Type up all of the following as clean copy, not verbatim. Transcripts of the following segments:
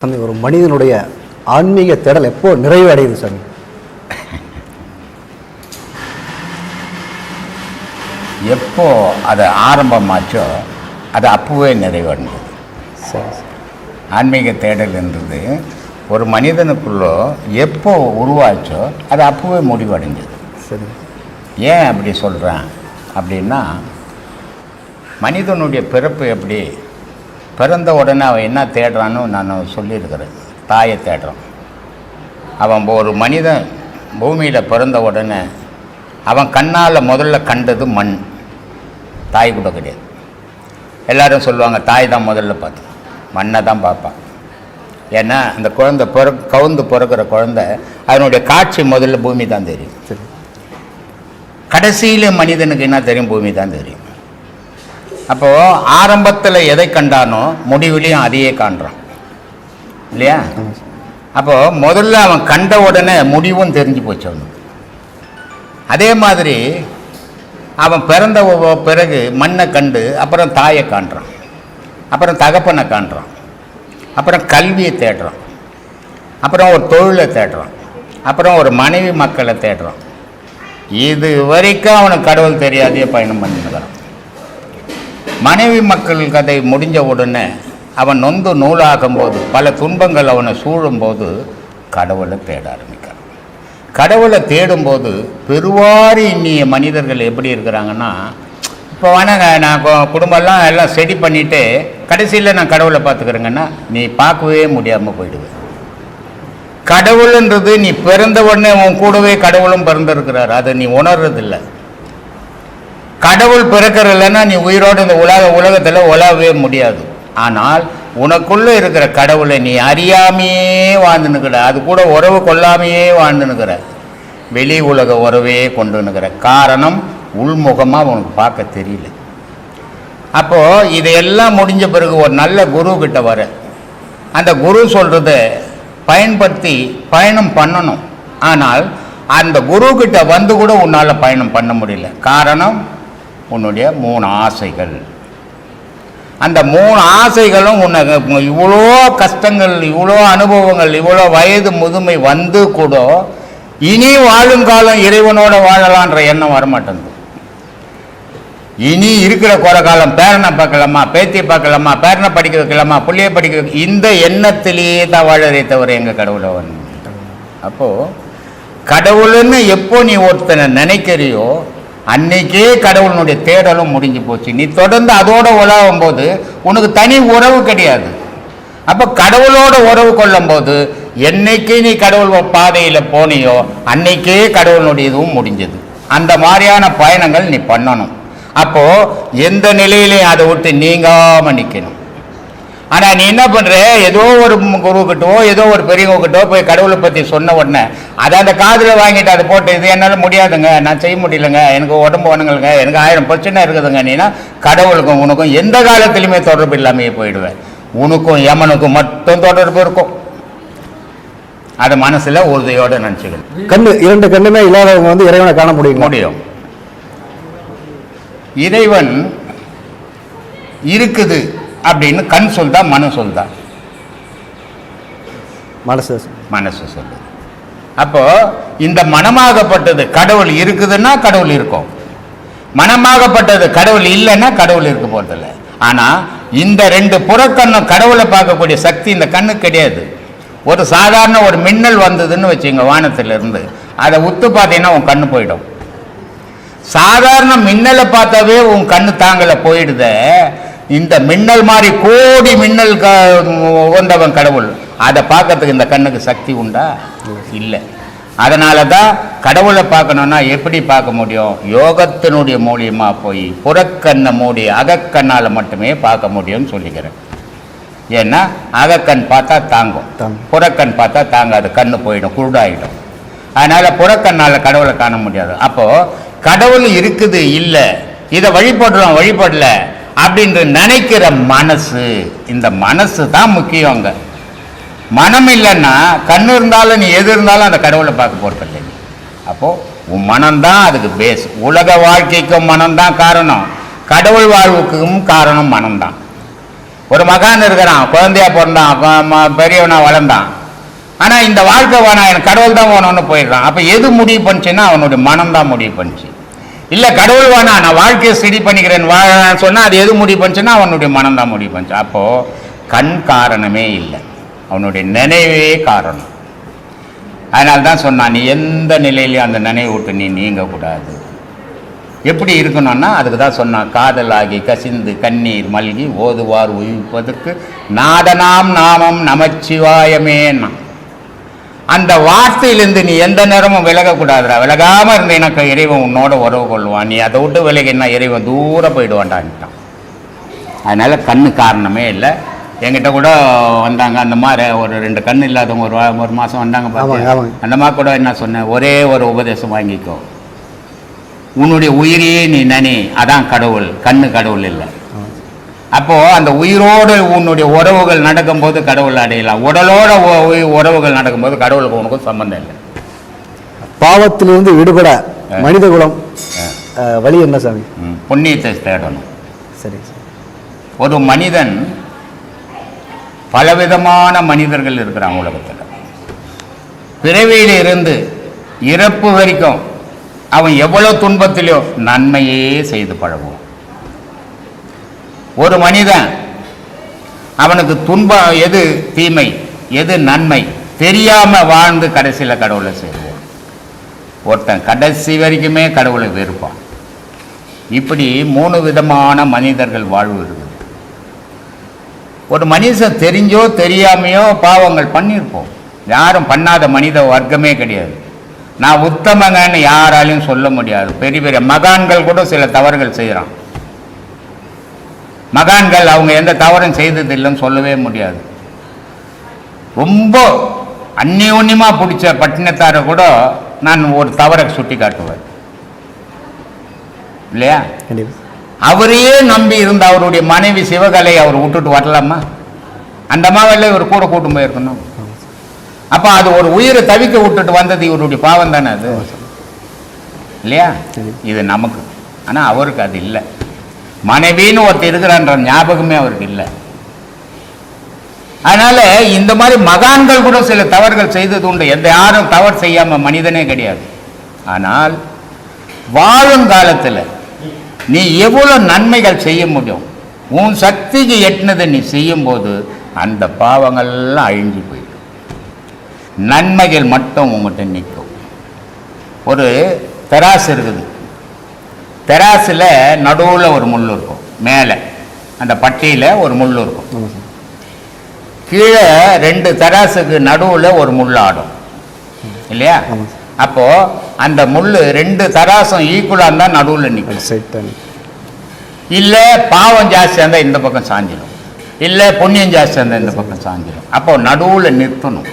அந்த ஒரு மனிதனுடைய ஆன்மீக தேடல் எப்போ நிறைவு அடையுது சாமி? எப்போ அது ஆரம்பமாச்சோ அது அப்போவே நிறைவடைஞ்சது. ஆன்மீக தேடல்ன்றது ஒரு மனிதனுக்குள்ளோ எப்போ உருவாச்சோ அது அப்போவே முடிவடைஞ்சது. சரி, ஏன் அப்படி சொல்கிறேன் அப்படின்னா, மனிதனுடைய பிறப்பு எப்படி பிறந்த உடனே அவன் என்ன தேடுறான்னு நான் சொல்லியிருக்கிறேன். தாயை தேடுறான். அவன் ஒரு மனிதன் பூமியில் பிறந்த உடனே அவன் கண்ணால் முதல்ல கண்டது மண், தாய் கூட கிடையாது. எல்லோரும் சொல்லுவாங்க தாய் தான் முதல்ல பார்த்து, மண்ணை தான் பார்ப்பான். ஏன்னா அந்த குழந்தை கவுந்து பிறக்கிற குழந்தை அதனுடைய காட்சி முதல்ல பூமி தான் தெரியும். சரி, கடைசியில் மனிதனுக்கு என்ன தெரியும்? பூமி தான் தெரியும். அப்போது ஆரம்பத்தில் எதை கண்டானோ முடிவுலையும் அதையே காண்றான் இல்லையா? அப்போது முதல்ல அவன் கண்ட உடனே முடிவும் தெரிஞ்சு போச்சு அவனுக்கு. அதே மாதிரி அவன் பிறந்த பிறகு மண்ணை கண்டு அப்புறம் தாயை காண்றான், அப்புறம் தகப்பனை காண்றான், அப்புறம் கல்வியை தேடுறான், அப்புறம் ஒரு தொழிலை தேடுறான், அப்புறம் ஒரு மனைவி மக்களை தேடுறான். இது வரைக்கும் அவனுக்கு கடவுள் தெரியாதே பயணம் பண்ணிக்கிறான். மனைவி மக்கள் கதை முடிஞ்ச உடனே அவன் நொந்து நூலாகும்போது, பல துன்பங்கள் அவனை சூழும்போது கடவுளை தேட ஆரம்பிக்கிறான். கடவுளை தேடும்போது பெருவாரி இன்னிய மனிதர்கள் எப்படி இருக்கிறாங்கன்னா, இப்போ வேணாங்க நான் குடும்பம்லாம் எல்லாம் செடி பண்ணிவிட்டு கடைசியில் நான் கடவுளை பார்த்துக்கிறேங்கன்னா நீ பார்க்கவே முடியாமல் போயிடுவேன். கடவுள்ன்றது நீ பிறந்த உடனே உன் கூடவே கடவுளும் பிறந்திருக்கிறார், அதை நீ உணர்றதில்லை. கடவுள் பிறக்கிறதில்லைன்னா நீ உயிரோடு இந்த உலகத்தில் உலகவே முடியாது. ஆனால் உனக்குள்ளே இருக்கிற கடவுளை நீ அறியாமையே வாழ்ந்துனுக்கிற, அது கூட உறவு கொள்ளாமையே வாழ்ந்துனுக்கிற, வெளி உலக உறவே கொண்டுனுக்கிற. காரணம் உள்முகமாக உனக்கு பார்க்க தெரியல. அப்போது இதையெல்லாம் முடிஞ்ச பிறகு ஒரு நல்ல குரு கிட்ட வர, அந்த குரு சொல்கிறத பயன்படுத்தி பயணம் பண்ணணும். ஆனால் அந்த குரு கிட்ட வந்து கூட உன்னால் பயணம் பண்ண முடியல. காரணம் உன்னுடைய 3 ஆசைகள். அந்த 3 ஆசைகளும் உன்னை இவ்வளோ கஷ்டங்கள், இவ்வளோ அனுபவங்கள், இவ்வளோ வயது முதுமை வந்து கூட இனி வாழும் காலம் இறைவனோட வாழலான்ற எண்ணம் வரமாட்டேங்குது. இனி இருக்கிற குறை காலம் பேரனை பார்க்கலாமா, பேத்தியை பார்க்கலாமா, பேரனை படிக்க வைக்கலாமா, பிள்ளையை படிக்க வைக்க, இந்த எண்ணத்திலேயே தான் வாழறே தவிர எங்கள் கடவுளை வந்து. அப்போது கடவுள்னு எப்போ நீ ஒருத்தனை நினைக்கிறியோ அன்னைக்கே கடவுளுடைய தேடலும் முடிஞ்சு போச்சு. நீ தொடர்ந்து அதோட உலகும் போது உனக்கு தனி உறவு கிடையாது. அப்போ கடவுளோட உறவு கொள்ளும் போது என்னைக்கு நீ கடவுள் பாதையில் போனியோ அன்னைக்கே கடவுளுடைய இதுவும் முடிஞ்சது. அந்த மாதிரியான பயணங்கள் நீ பண்ணணும். அப்போது எந்த நிலையிலையும் அதை விட்டு நீங்காமல் நிற்கணும். ஆனால் நீ என்ன பண்ணுற, ஏதோ ஒரு குருக்கிட்டோ ஏதோ ஒரு பெரியவங்கிட்டோ போய் கடவுளை பற்றி சொன்ன உடனே அதை அந்த காதில் வாங்கிட்டு அதை போட்டு இது என்னால் முடியாதுங்க, நான் செய்ய முடியலைங்க, எனக்கு உடம்பு வணங்கலுங்க, எனக்கு 1000 பிரச்சனை இருக்குதுங்க, நீனா கடவுளுக்கும் உனக்கும் எந்த காலத்திலையுமே தொடர்பு இல்லாமையே போயிடுவேன். உனக்கும் யமனுக்கும் மட்டும் தொடர்பு இருக்கும். அது மனசில் உறுதியோடு நினச்சிக்கணும். கண்ணு 2 கண்ணுமே இல்லாதவங்க வந்து இறைவனை காண முடியும். இறைவன் இருக்குது அப்படின்னு கண் சொல்தா மனு சொல்தா? மனசு சொல்லுது. அப்போ இந்த மனமாகப்பட்டது கடவுள் இருக்குதுன்னா கடவுள் இருக்கும், மனமாகப்பட்டது கடவுள் இல்லைன்னா கடவுள் இருக்க போறதில்லை. ஆனால் இந்த 2 புறக்கண்ணும் கடவுளை பார்க்கக்கூடிய சக்தி இந்த கண்ணு கிடையாது. ஒரு சாதாரண ஒரு மின்னல் வந்ததுன்னு வச்சுங்க வானத்திலிருந்து, அதை உத்து பார்த்தீங்கன்னா உன் கண்ணு போயிடும். சாதாரண மின்னலை பார்த்தாவே உன் கண்ணு தாங்கலை போயிடுத. இந்த மின்னல் மாதிரி கோடி மின்னல் வந்தவன் கடவுள், அதை பார்க்கறதுக்கு இந்த கண்ணுக்கு சக்தி உண்டா? இல்லை. அதனால தான் கடவுளை பார்க்கணுன்னா எப்படி பார்க்க முடியும்? யோகத்தினுடைய மூலியமாக போய் புறக்கண்ணை மூடி அகக்கண்ணால் மட்டுமே பார்க்க முடியும்னு சொல்லிக்கிறேன். ஏன்னா அகக்கண் பார்த்தா தாங்கும், புறக்கண் பார்த்தா தாங்காது, கண்ணு போயிடும், குருடாயிடும். அதனால் புறக்கண்ணால் கடவுளை காண முடியாது. அப்போது கடவுள் இருக்குது இல்லை, இதை வழிபடல அப்படின்ற நினைக்கிற மனசு, இந்த மனசு தான் முக்கியம். அங்கே மனம் இல்லைன்னா கண்ணு இருந்தாலும் நீ எது இருந்தாலும் அந்த கடவுளை பார்க்க போறதில்லை. அப்போது உன் மனம்தான் அதுக்கு பேஸ். உலக வாழ்க்கைக்கும் மனம்தான் காரணம், கடவுள் வாழ்வுக்கும் காரணம் மனம்தான். ஒரு மகான் இருக்கிறான், குழந்தையா பிறந்தான், பெரியவனா வளர்ந்தான். ஆனால் இந்த வாழ்க்கை வேணாம், எனக்கு கடவுள் தான் வேணும்னு போயிடுறான். அப்போ எது முடிவு பண்ணுச்சுன்னா அவனுடைய மனம் தான் முடிவு பண்ணுச்சு. இல்லை கடவுள் வேணாம், நான் வாழ்க்கையை ஸ்டடி பண்ணிக்கிறேன் வாழன்னு சொன்னால் அது எது முடிவு பண்ணுச்சுன்னா அவனுடைய மனம் தான் முடிவு பண்ணுச்சு. அப்போது கண் காரணமே இல்லை, அவனுடைய நினைவே காரணம். அதனால தான் சொன்னான், நீ எந்த நிலையிலையும் அந்த நினைவு விட்டு நீ நீங்கக்கூடாது. எப்படி இருக்கணும்னா அதுக்கு தான் சொன்னான், காதலாகி கசிந்து கண்ணீர் மல்கி ஓதுவார் உயிர்ப்பதற்கு நாதனாம் நாமம் நமச்சிவாயமேன்னா. அந்த வார்த்தையிலேருந்து நீ எந்த நேரமும் விலகக்கூடாதுடா. விலகாமல் இருந்த எனக்கு இறைவன் உன்னோட உறவு கொள்வான். நீ அதை விட்டு விலகினா இறைவன் தூரம் போயிடுவான்டான்ட்டான். அதனால் கண்ணு காரணமே இல்லை. என்கிட்ட கூட வந்தாங்க அந்த மாதிரி ஒரு 2 கண் இல்லாதவங்க ஒரு மாதம் வந்தாங்க பாருங்க. அந்த மாதிரி கூட என்ன சொன்னேன், ஒரே ஒரு உபதேசம் வாங்கிக்கோ, உன்னுடைய உயிரையே நீ நனி, அதான் கடவுள், கண்ணு கடவுள் இல்லை. அப்போது அந்த உயிரோடு உன்னுடைய உறவுகள் நடக்கும்போது கடவுள் அடையலாம். உடலோட உறவுகள் நடக்கும்போது கடவுளுக்கு உனக்கும் சம்பந்தம் இல்லை. பாவத்திலிருந்து விடுபட மனித குலம் வழி என்ன சாமி? புண்ணியத்தை தேடணும். சரி. ஒரு மனிதன், பலவிதமான மனிதர்கள் இருக்கிறாங்க உலகத்தில். பிறவியில் இருந்து இறப்பு வரைக்கும் அவன் எவ்வளோ துன்பத்திலையோ நன்மையே செய்து பழகுவான். ஒரு மனிதன் அவனுக்கு துன்பம் எது தீமை எது நன்மை தெரியாமல் வாழ்ந்து கடைசியில் கடவுளை சேருவான். ஒருத்தன் கடைசி வரைக்குமே கடவுளை வெறுப்பான். இப்படி 3 விதமான மனிதர்கள் வாழ்வு இருக்குது. ஒரு மனுஷன் தெரிஞ்சோ தெரியாமையோ பாவங்கள் பண்ணியிருப்போம். யாரும் பண்ணாத மனித வர்க்கமே கிடையாது. நான் உத்தமங்கன்னு யாராலையும் சொல்ல முடியாது. பெரிய பெரிய மகான்கள் கூட சில தவறுகள் செய்கிறான். மகான்கள் அவங்க எந்த தவறும் செய்ததில்லைன்னு சொல்லவே முடியாது. ரொம்ப அந்நியோன்யமாக பிடிச்ச பட்டினத்தாரை கூட நான் ஒரு தவறை சுட்டி காட்டுவேன் இல்லையா? அவரையே நம்பி இருந்த அவருடைய மனைவி சிவகலை அவர் விட்டுட்டு வரலாமா? அந்த மாவெல்லாம் இவர் கூட கூட்டும் போயிருக்கணும். அப்போ அது ஒரு உயிரை தவிக்க விட்டுட்டு வந்தது இவருடைய பாவம் தானே அது, இல்லையா? இது நமக்கு. ஆனால் அவருக்கு அது இல்லை. மனைவின்னு ஒருத்தர் இருக்கிறான்ற ஞாபகமே அவருக்கு இல்லை. அதனால இந்த மாதிரி மகான்கள் கூட சில தவறுகள் செய்தது உண்டு. எந்த யாரும் தவறு செய்யாமல் மனிதனே கிடையாது. ஆனால் வாழும் காலத்தில் நீ எவ்வளோ நன்மைகள் செய்ய முடியும், உன் சக்திக்கு எட்டினதை நீ செய்யும்போது அந்த பாவங்கள்லாம் அழிஞ்சு போயிடும். நன்மைகள் மட்டும் உங்கள்கிட்ட நிற்கும். ஒரு தராசு இருக்குது. தராசில் நடுவில் ஒரு முள் இருக்கும், மேலே அந்த பட்டியில் ஒரு முள் இருக்கும், கீழே 2 தராசுக்கு நடுவில் ஒரு முள் ஆடும் இல்லையா? அப்போது அந்த முள் 2 தராசும் ஈக்குவலாக இருந்தால் நடுவில் நிற்கும். இல்லை பாவம் ஜாஸ்தியாக இருந்தால் இந்த பக்கம் சாஞ்சிடும், இல்லை புண்ணியம் ஜாஸ்தியாக இருந்தால் இந்த பக்கம் சாஞ்சிடும். அப்போ நடுவில் நிறுத்தணும்.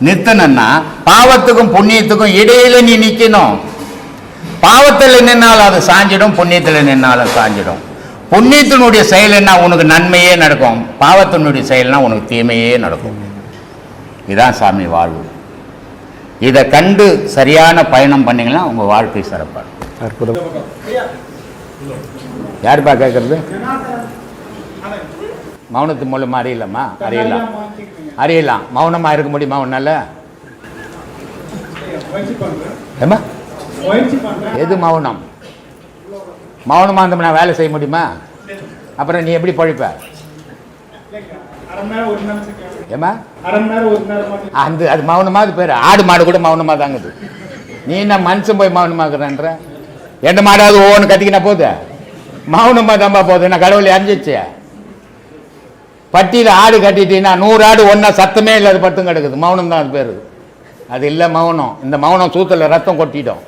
நிறுத்தணும்னா பாவத்துக்கும் புண்ணியத்துக்கும் இடையில நீ நிற்கணும். பாவத்தில் நின்னாலும் அது சாஞ்சிடும், புண்ணியத்தில் நின்னாலும் சாஞ்சிடும். புண்ணியத்தினுடைய செயல் என்ன, உனக்கு நன்மையே நடக்கும். பாவத்தினுடைய செயல்னா உனக்கு தீமையே நடக்கும். இதுதான் சாமி வாழ்வு. இதை கண்டு சரியான பயணம் பண்ணிங்கன்னா உங்கள் வாழ்க்கை சிறப்பாக. யாருப்பா கேட்குறது? மௌனத்து மூலமாக அறியலாமா? அறியலாம். மௌனமாக இருக்க முடியுமா உன்னால? ஏமா எது மௌனம்? மௌனமாக இருந்தோம்னா வேலை செய்ய முடியுமா? அப்புறம் நீ எப்படி பழிப்ப? ஏமா அது மௌனமாக பேர். ஆடு மாடு கூட மௌனமாக தாங்குது. நீ என்ன மனுஷன் போய் மௌனமாக்குறன்ற? எந்த மாடாவது ஒவ்வொன்று கத்திக்கினா போகுது, மௌனமாக தான்ப்பா போகுது. நான் கடவுளை அறிஞ்சிச்சு. பட்டியில் ஆடு கட்டிட்டீங்கன்னா 100 ஆடு ஒன்றா சத்தமே இல்லாத பட்டும் கிடக்குது. மௌனம் தான் அது பேர். அது இல்லை மௌனம். இந்த மௌனம் சூத்தில் ரத்தம் கொட்டிடும்.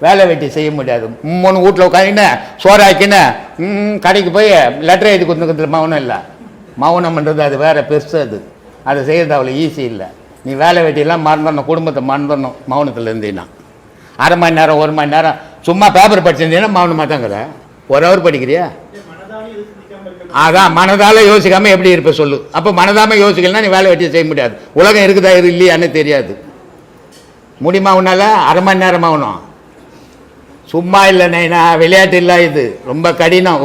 வேலை வெட்டி செய்ய முடியாது. 3 வீட்டில் உட்காந்துன்னு சோறாக்கின்னு கடைக்கு போய் லெட்டர் எழுதி கொடுத்துக்கிறது மௌனம் இல்லை. மௌனம்ன்றது அது வேறு பெருசு. அதை செய்கிறது அவ்வளோ ஈஸி இல்லை. நீ வேலை வெட்டியெல்லாம் மறந்துடணும், குடும்பத்தை மறந்துடணும். மௌனத்தில் இருந்தீங்கன்னா 1/2 மணி நேரம் 1 மணி நேரம் சும்மா பேப்பர் படிச்சிருந்தீங்கன்னா மௌனமாக தாங்கிற. 1 ஹவர் படிக்கிறியா? அதான் மனதால் யோசிக்காமல் எப்படி இருப்ப சொல்லு. அப்போ மனதாமல் யோசிக்கலன்னா நீ வேலை வெட்டி செய்ய முடியாது. உலகம் இருக்குதா இல்லையான்னு தெரியாது. முடியுமா உன்னால்? 1/2 மணி நேரம் மௌனம் சும்மா இல்லை. நைனா விளையாட்டு இல்லை, இது ரொம்ப கடினம்.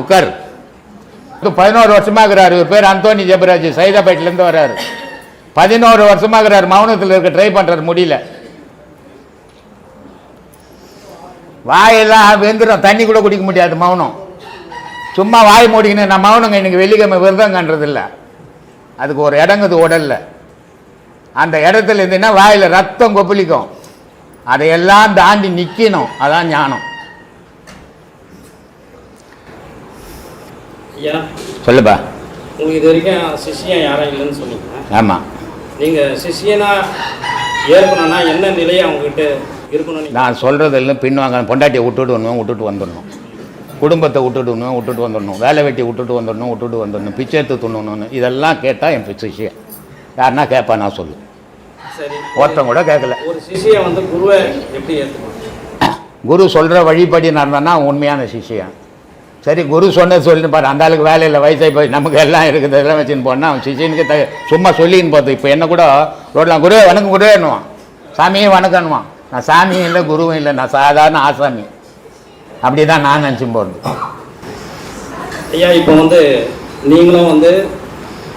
11 வருஷமாக இருக்கிறார். இவர் பேர் அந்தோனி ஜெபராஜ், சைதாப்பேட்டிலேருந்து வர்றாரு. 11 வருஷமாக இருக்கிறார். மௌனத்தில் இருக்க ட்ரை பண்ணுறாரு, முடியல. வாயெல்லாம் வெந்துடும், தண்ணி கூட குடிக்க முடியாது. மௌனம் சும்மா வாய் மூடிக்கணும். நான் மௌனங்க இன்னைக்கு வெள்ளிக்கிழமை விரதங்கன்றது இல்லை. அதுக்கு ஒரு இடங்குது உடல்ல. அந்த இடத்துல இருந்துன்னா வாயில் ரத்தம் கொப்பளிக்கும். அதையெல்லாம் தாண்டி நிற்கணும். அதான் ஞானம். ஐயா சொல்லுப்பா. உங்களுக்கு இது வரைக்கும் சிஷியன் யாரும் இல்லைன்னு சொன்னீங்க. ஆமாம். நீங்கள் சிஷியனா ஏற்கணும்னா என்ன நிலையை அவங்ககிட்ட இருக்கணும்? நான் சொல்கிறது இல்லை, பின்வாங்க. பொண்டாட்டியை விட்டுட்டு வந்துடணும். குடும்பத்தை விட்டுட்டு வந்துடணும். வேலை வெட்டி விட்டுட்டு வந்துடணும். பிச்சை எடுத்து துண்ணணும்னு இதெல்லாம் கேட்டால் என் சிஷியன். யாருன்னா கேட்பா, நான் சொல்லு. சரி, ஒருத்தன் கூட கேட்கல. ஒரு சிஷியை குருவை எப்படி ஏற்றுக்கணும்? குரு சொல்கிற வழிபடி நடந்தான்னா உண்மையான சிஷியன். சரி, குரு சொன்னது சொல்லின்னு பாரு. அந்த ஆளுக்கு வேலையில் வயசாகி போய் நமக்கு எல்லாம் இருக்குது, இதெல்லாம் வச்சுன்னு போனால் அவன் சிஷியனுக்கு சும்மா சொல்லின்னு பார்த்து. இப்போ என்ன கூட ரோட்லாம் குரு வணக்கம் குருவே என்னவான், சாமியே வணக்கம்னுவான். நான் சாமியும் இல்லை குருவும் இல்லை, நான் சாதாரண ஆசாமி. அப்படி தான் நான் நினச்சி போகிறது. ஐயா இப்போ நீங்களும்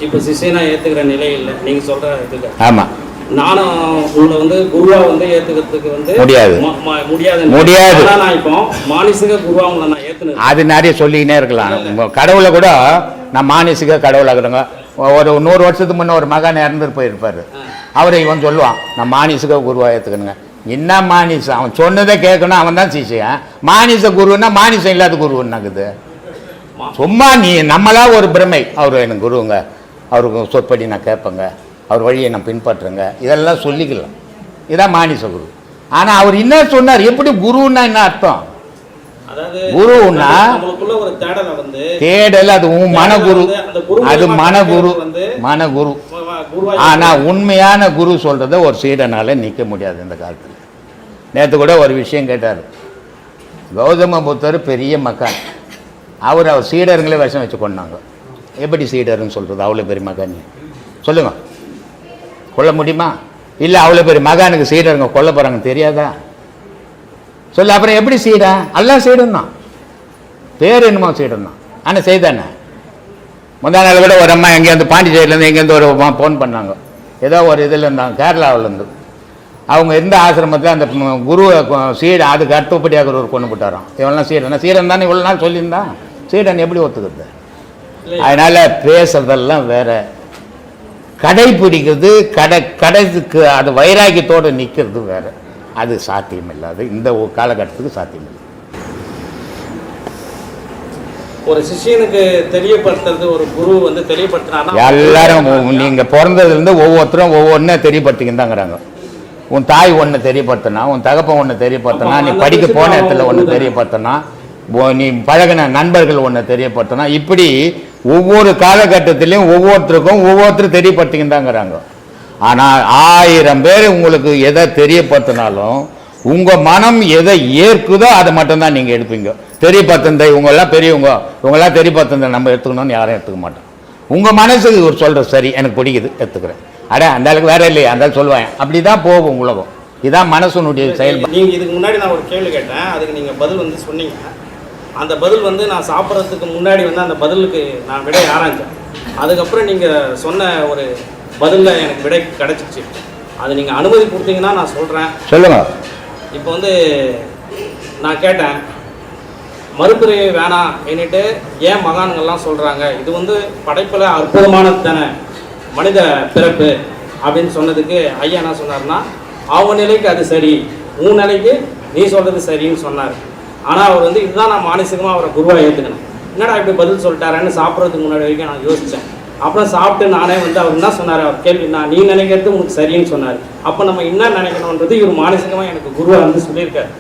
இப்போ சிஷியனா ஏற்றுக்கிற நிலை இல்லை நீங்கள் சொல்கிற இதுக்கு. ஆமாம். நானும் உங்களை குருவா ஏற்றுக்கிறதுக்கு முடியாது. நான் இப்போ மானசீக குருவா உங்களை நான் ஏற்றுனேன். அது நிறைய சொல்லிக்கினே இருக்கலாம். கடவுளை கூட நான் மானசீக கடவுளாகிறேங்க. ஒரு 100 வருஷத்துக்கு முன்னே ஒரு மகான் இறந்துட்டு போயிருப்பார். அவரை இவன் சொல்லுவான், நான் மானசீக குருவா ஏற்றுக்கணுங்க. என்ன மானிசம்? அவன் சொன்னதை கேட்கணும். அவன் தான் சிஷியன். மானிச குருன்னா மானிசம் இல்லாத குருன்னாக்குது. சும்மா நீ நம்மளா ஒரு பிரமை. அவர் எனக்கு குருங்க, அவருக்கு சொற்படி நான் கேட்பேங்க, அவர் வழியை நான் பின்பற்றுங்க, இதெல்லாம் சொல்லிக்கலாம். இதான் மானிச குரு. ஆனால் அவர் என்ன சொன்னார்? எப்படி குருன்னா என்ன அர்த்தம்? குருன்னா தேடல். அது உன் மனகுரு, அது மனகுரு. ஆனா உண்மையான குரு சொல்றத ஒரு சீடனால நிற்க முடியாது இந்த காலத்தில். நேற்று கூட ஒரு விஷயம் கேட்டார். கௌதம புத்தர் பெரிய மக்கான். அவர் சீடர்களே விஷம் வச்சு கொண்டாங்க. எப்படி சீடர்னு சொல்றது? அவ்வளோ பெரிய மகான் சொல்லுங்க, கொல்ல முடியுமா? இல்லை, அவ்வளோ பெரிய மகானுக்கு சீடருங்க கொல்ல போறாங்கன்னு தெரியாதா? சொல்லு. அப்புறம் எப்படி சீடன்? எல்லாம் சீடன் தான், பேர் என்னமோ சீடன் தான். ஆனால் செய்தானே. முந்தா நாள் கூட ஒரு அம்மா எங்கேருந்து பாண்டிச்சேரியிலேருந்து எங்கேருந்து ஒரு ஃபோன் பண்ணாங்க. ஏதோ ஒரு இதில் இருந்தாங்க, கேரளாவிலேருந்து. அவங்க இருந்த ஆசிரமத்தில் அந்த குருவை சீடன் அதுக்கு அர்த்தப்படியாக ஒரு கொண்டு போட்டாராம். இவெல்லாம் சீடன் தானே இவ்வளோ நாள் சொல்லியிருந்தான். சீடன் எப்படி ஒத்துக்கிறது? அதனால் பேசுறதெல்லாம் வேற, கடைப்பிடிக்கிறது கடைக்கு அது வைராக்கியத்தோடு நிற்கிறது வேற. அது சாத்தியம் இல்லாது, இந்த காலகட்டத்துக்கு சாத்தியம் இல்லை. ஒரு சிஷியனுக்கு தெரியப்படுத்துறது ஒரு குரு தெரியப்படுத்தினா எல்லாரும் நீங்கள் பிறந்ததுலேருந்து ஒவ்வொருத்தரும் ஒவ்வொன்றே தெரியப்படுத்திக்கிட்டாங்கிறாங்க. உன் தாய் ஒன்று தெரியப்படுத்தினா, உன் தகப்பன் ஒன்று தெரியப்படுத்தினா, நீ படிக்க போன இடத்துல ஒன்று தெரியப்படுத்தினா, நீ பழகின நண்பர்கள் ஒன்று தெரியப்படுத்தினா, இப்படி ஒவ்வொரு காலகட்டத்திலையும் ஒவ்வொருத்தரும் தெரியப்படுத்திக்கிட்டாங்கிறாங்க. ஆனால் 1000 பேர் உங்களுக்கு எதை தெரியப்படுத்தினாலும் உங்கள் மனம் எதை ஏற்குதோ அதை மட்டும்தான் நீங்கள் எடுப்பீங்க. தெரியப்படுத்த இவங்கெல்லாம் பெரியவங்க, இவங்கெல்லாம் தெரியப்படுத்த நம்ம எடுத்துக்கணும்னு யாரும் எடுத்துக்க மாட்டோம். உங்கள் மனசுக்கு ஒரு சொல்கிற சரி எனக்கு பிடிக்குது எடுத்துக்கிறேன். அந்த அளவுக்கு வேற இல்லையா அந்த சொல்லுவாங்க. அப்படி தான் போகும் உலகம். இதுதான் மனசுனுடைய செயல்பாடு. நீங்கள் இதுக்கு முன்னாடி நான் ஒரு கேள்வி கேட்டேன், அதுக்கு நீங்கள் பதில் சொன்னீங்க. அந்த பதில் நான் சாப்பிட்றதுக்கு முன்னாடி அந்த பதிலுக்கு நான் விடை ஆராய்ஞ்சேன். அதுக்கப்புறம் நீங்கள் சொன்ன ஒரு பதிலில் எனக்கு விடை கிடச்சிச்சு. அது நீங்கள் அனுமதி கொடுத்தீங்கன்னா நான் சொல்கிறேன். சொல்லுங்க. இப்போ நான் கேட்டேன், மறுபிறவி வேணாம் என்னட்டு ஏன் மகான்கள்லாம் சொல்கிறாங்க? இது படைப்பில் அற்புதமானது தானே மனித பிறப்பு அப்படின்னு சொன்னதுக்கு ஐயா என்ன சொன்னார்னா, அவங்க நிலைக்கு அது சரி, உன் நிலைக்கு நீ சொல்கிறது சரின்னு சொன்னார். ஆனால் அவர் இதுதான் நான் மானசீகமாக அவரை குருவாக ஏற்றுக்கணும். என்னடா இப்படி பதில் சொல்லிட்டாரேன்னு சாப்பிட்றதுக்கு முன்னாடி வரைக்கும் நான் யோசித்தேன். அப்புறம் சாப்பிட்டு நானே அவர் என்ன சொன்னார், அவர் கேள்வி நான் நீ நினைக்கிறது உனக்கு சரின்னு சொன்னார். அப்போ நம்ம என்ன நினைக்கணுன்றது இவர் மானசீகமாக எனக்கு குருவாக சொல்லியிருக்காரு.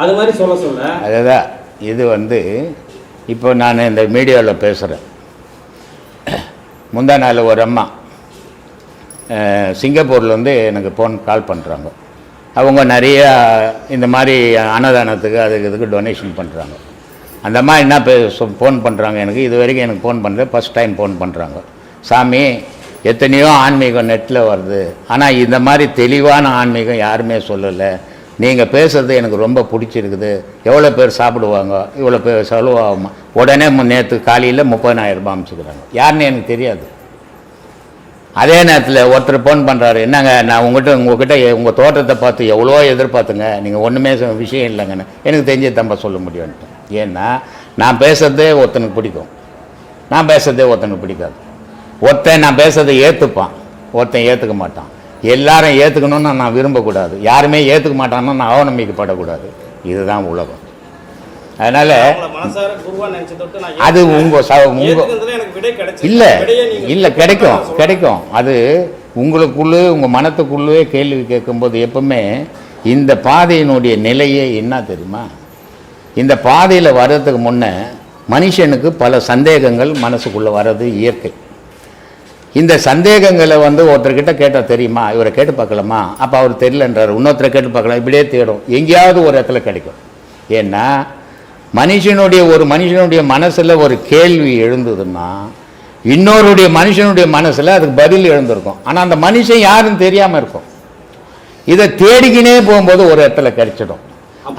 அது மாதிரி சொல்ல அதுதான் இது இப்போ நான் இந்த மீடியாவில் பேசுகிறேன். முந்தா நாள் ஒரு அம்மா சிங்கப்பூர்லேருந்து எனக்கு கால் பண்ணுறாங்க. அவங்க நிறைய இந்த மாதிரி அன்னதானத்துக்கு இதுக்கு டொனேஷன் பண்ணுறாங்க. அந்த அம்மா என்ன ஃபோன் பண்ணுறாங்க எனக்கு, இது வரைக்கும் எனக்கு ஃபோன் பண்ணுறது ஃபஸ்ட் டைம் ஃபோன் பண்ணுறாங்க. சாமி, எத்தனையோ ஆன்மீகம் நெட்டில் வருது, ஆனால் இந்த மாதிரி தெளிவான ஆன்மீகம் யாருமே சொல்லலை. நீங்கள் பேசுகிறது எனக்கு ரொம்ப பிடிச்சிருக்குது, எவ்வளோ பேர் சாப்பிடுவாங்க, இவ்வளோ பேர் செலவாகுமா, உடனே நேற்று காலையில் 30,000 ரூபாய் அனுப்பிச்சுக்கிறாங்க. யாருன்னு எனக்கு தெரியாது. அதே நேரத்தில் ஒருத்தர் ஃபோன் பண்ணுறாரு, என்னங்க நான் உங்ககிட்ட உங்கள் தோட்டத்தை பார்த்து எவ்வளோ எதிர்பார்த்துங்க, நீங்கள் ஒன்றுமே விஷயம் இல்லைங்கன்னு. எனக்கு தெரிஞ்ச தம்ப சொல்ல முடியும்ட்டு. ஏன்னா நான் பேசுகிறதே ஒருத்தனுக்கு பிடிக்கும், நான் பேசுகிறதே ஒருத்தனுக்கு பிடிக்காது. ஒருத்தன் நான் பேசுறதை ஏற்றுப்பான், ஒருத்தன் ஏற்றுக்க மாட்டான். எல்லாரும் ஏற்றுக்கணும்னு நான் விரும்பக்கூடாது, யாருமே ஏற்றுக்க மாட்டான்னு நான் அவநம்பிக்கப்படக்கூடாது. இதுதான் உலகம். அதனால் அது இல்லை கிடைக்கும். அது உங்களுக்குள்ளே உங்கள் மனத்துக்குள்ளே கேள்வி கேட்கும்போது எப்பவுமே இந்த பாதையினுடைய நிலையே என்ன தெரியுமா, இந்த பாதையில் வர்றதுக்கு முன்னே மனுஷனுக்கு பல சந்தேகங்கள் மனசுக்குள்ளே வர்றது இயற்கை. இந்த சந்தேகங்களை ஒருத்தர்கிட்ட கேட்டால் தெரியுமா, இவரை கேட்டு பார்க்கலாமா, அப்போ அவர் தெரியலன்றார், இன்னொருத்தரை கேட்டு பார்க்கலாம், இப்படியே தேடும், எங்கேயாவது ஒரு இடத்துல கிடைக்கும். ஏன்னா மனுஷனுடைய மனசில் ஒரு கேள்வி எழுந்ததுன்னா இன்னொருடைய மனுஷனுடைய மனசில் அதுக்கு பதில் எழுந்திருக்கும். ஆனால் அந்த மனுஷன் யாருன்னு தெரியாமல் இருக்கும். இதை தேடிக்கினே போகும்போது ஒரு இடத்துல கிடைச்சிடும்.